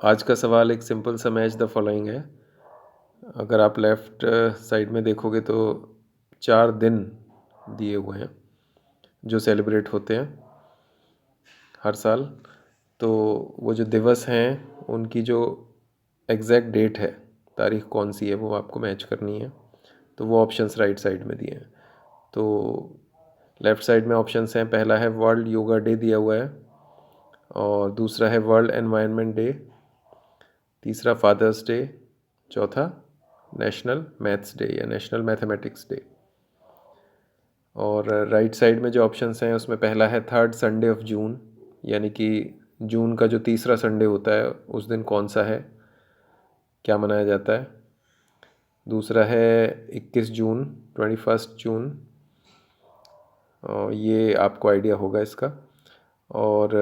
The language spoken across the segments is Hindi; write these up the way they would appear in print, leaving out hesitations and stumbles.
आज का सवाल एक सिंपल सा मैच द फॉलोइंग है। अगर आप लेफ़्ट साइड में देखोगे तो 4 दिन दिए हुए हैं जो सेलिब्रेट होते हैं हर साल। तो वो जो दिवस हैं उनकी जो एग्जैक्ट डेट है, तारीख कौन सी है, वो आपको मैच करनी है। तो वो ऑप्शंस राइट साइड में दिए हैं। तो लेफ़्ट साइड में ऑप्शंस हैं, पहला है वर्ल्ड योगा डे दिया हुआ है, और दूसरा है वर्ल्ड एनवायरनमेंट डे, तीसरा फादर्स डे, चौथा नेशनल मैथ्स डे या नेशनल मैथमेटिक्स डे। और राइट साइड में जो ऑप्शंस हैं उसमें पहला है थर्ड संडे ऑफ जून, यानी कि जून का जो तीसरा संडे होता है उस दिन कौन सा है, क्या मनाया जाता है। दूसरा है 21 जून, 21 जून, और ये आपको आइडिया होगा इसका। और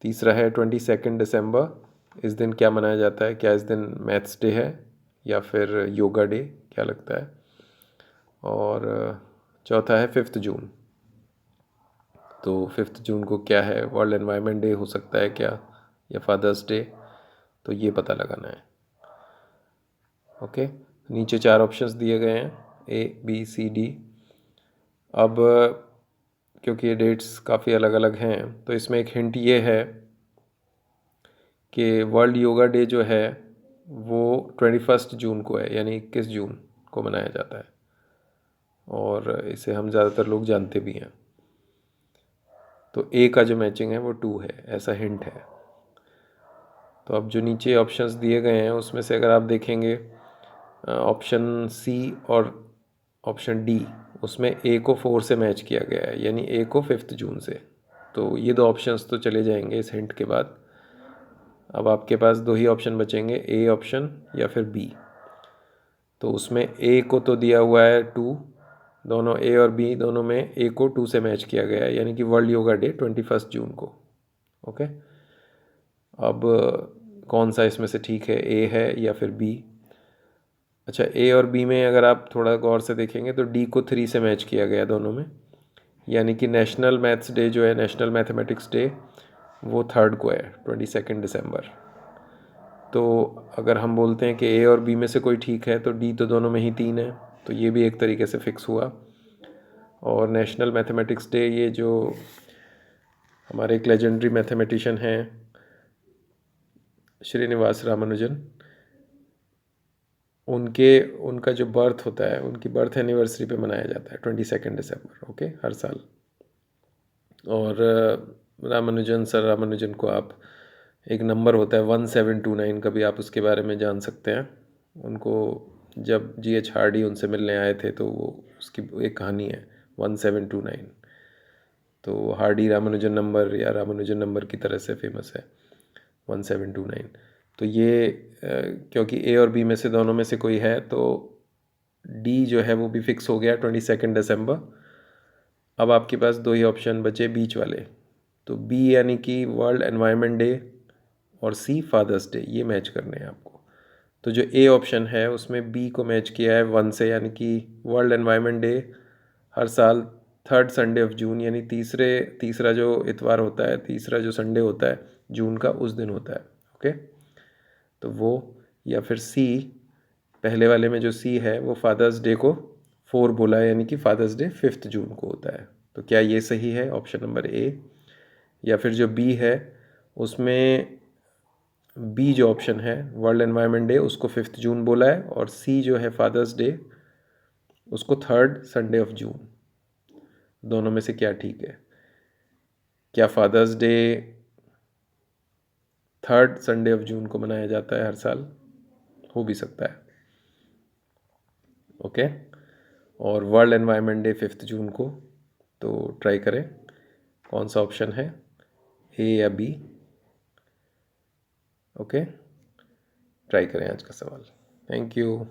तीसरा है 22 दिसंबर, इस दिन क्या मनाया जाता है, क्या इस दिन मैथ्स डे है या फिर योगा डे, क्या लगता है। और चौथा है 5 जून। तो 5 जून को क्या है, वर्ल्ड एनवायरनमेंट डे हो सकता है क्या, या फादर्स डे, तो ये पता लगाना है। ओके, नीचे 4 ऑप्शंस दिए गए हैं, ए बी सी डी। अब क्योंकि ये डेट्स काफ़ी अलग अलग हैं तो इसमें एक हिंट ये है कि वर्ल्ड योगा डे जो है वो 21 जून को है, यानी 21 जून को मनाया जाता है, और इसे हम ज़्यादातर लोग जानते भी हैं। तो ए का जो मैचिंग है वो 2 है, ऐसा हिंट है। तो अब जो नीचे ऑप्शंस दिए गए हैं उसमें से अगर आप देखेंगे ऑप्शन सी और ऑप्शन डी, उसमें ए को 4 से मैच किया गया है, यानी ए को 5 जून से। तो ये 2 ऑप्शंस तो चले जाएंगे इस हिंट के बाद। अब आपके पास 2 ही ऑप्शन बचेंगे, ए ऑप्शन या फिर बी। तो उसमें ए को तो दिया हुआ है 2, दोनों ए और बी दोनों में ए को 2 से मैच किया गया है, यानी कि वर्ल्ड योगा डे 21 जून को। ओके, अब कौन सा इसमें से ठीक है, ए है या फिर बी। अच्छा, ए और बी में अगर आप थोड़ा गौर से देखेंगे तो डी को 3 से मैच किया गया दोनों में, यानी कि नेशनल मैथ्स डे जो है, नेशनल मैथमेटिक्स डे, वो 3 को है, 22 दिसंबर। तो अगर हम बोलते हैं कि ए और बी में से कोई ठीक है तो डी तो दोनों में ही 3 है, तो ये भी एक तरीके से फिक्स हुआ। और नेशनल मैथमेटिक्स डे, ये जो हमारे एक लेजेंडरी मैथमेटिशियन हैं श्रीनिवास रामानुजन, उनका जो बर्थ होता है, उनकी बर्थ एनिवर्सरी पे मनाया जाता है 22 दिसंबर, ओके, हर साल। और सर रामानुजन को आप, एक नंबर होता है 1729, कभी आप उसके बारे में जान सकते हैं। उनको जब GH हार्डी उनसे मिलने आए थे तो वो उसकी एक कहानी है 1729। तो हार्डी रामानुजन नंबर या रामानुजन नंबर की तरह से फेमस है 1729। तो ये क्योंकि ए और बी में से दोनों में से कोई है तो डी जो है वो भी फिक्स हो गया 22 दिसंबर। अब आपके पास 2 ही ऑप्शन बचे बीच वाले, तो बी यानी कि वर्ल्ड एनवायरनमेंट डे और सी फादर्स डे, ये मैच करने हैं आपको। तो जो ए ऑप्शन है उसमें बी को मैच किया है 1 से, यानी कि वर्ल्ड एनवायरनमेंट डे हर साल थर्ड संडे ऑफ जून, यानी तीसरा जो इतवार होता है, तीसरा जो संडे होता है जून का, उस दिन होता है। ओके, तो वो, या फिर सी, पहले वाले में जो सी है वो फादर्स डे को 4 बोला है, यानी कि फादर्स डे 5 जून को होता है। तो क्या ये सही है, ऑप्शन नंबर ए। या फिर जो बी है उसमें बी जो ऑप्शन है, वर्ल्ड एनवायरनमेंट डे, उसको 5 जून बोला है, और सी जो है फादर्स डे, उसको थर्ड संडे ऑफ जून। दोनों में से क्या ठीक है, क्या father's day third Sunday of June को मनाया जाता है हर साल, हो भी सकता है। ओके, और वर्ल्ड एनवायरनमेंट डे 5 जून को। तो ट्राई करें कौन सा ऑप्शन है, ए या बी। ओके, ट्राई करें आज का सवाल। Thank you.